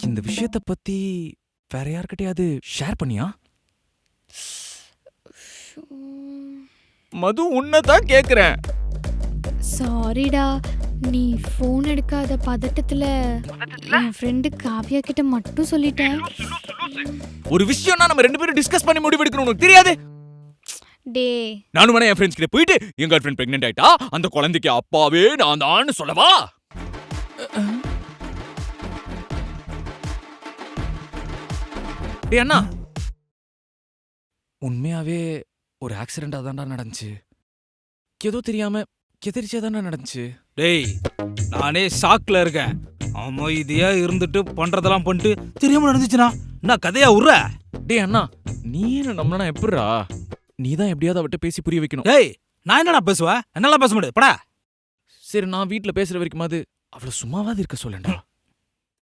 இந்த விஷயத்த பத்தி வேற யார்கிட்டயாவது ஷேர் பண்ணியா? மது உன்னதான் கேக்குறேன். சாரிடா, நீ ஃபோன் எடுக்காத பதட்டத்துல என் ஃப்ரெண்டு காவ்யா கிட்ட மட்டும் சொல்லிட்டேன். ஒரு விஷயம்னா நம்ம ரெண்டு பேரும் டிஸ்கஸ் பண்ணி முடிவெடுக்கணும், உனக்கு தெரியாது? டே, நானும் வேணா என் ஃப்ரெண்ட்ஸ் கிட்ட போயிட்டு என் கேர்ள் ஃப்ரெண்ட் பிரெக்னென்ட் ஆயிட்டா, அந்த குழந்தைக்கு அப்பாவே நான் தான் சொல்லவா? டேய் அண்ணா, உண்மையாவே ஒரு ஆக்சிடென்டா தான்டா நடந்துச்சு. ஏதோ தெரியாம எதிர்ச்சியா தானே நடந்துச்சு. டேய், நானே ஷாக்ல இருக்கேன். அமைதியா இருந்துட்டு பண்றதெல்லாம் பண்ணிட்டு தெரியாம நடந்துச்சுனா நான் கதையா உர்ற. டேய் அண்ணா, நீ என்ன நம்மளா எப்படிரா? நீ தான் எப்படியாவது அவட்ட பேசி புரிய வைக்கணும். டேய், நான் என்னடா பேசுவேன்? என்னால பேச முடியாது, படா. சரி, நான் வீட்ல பேசுற வரைக்குமாவது அவளை சும்மாவாது இருக்க சொல்லேன்டா.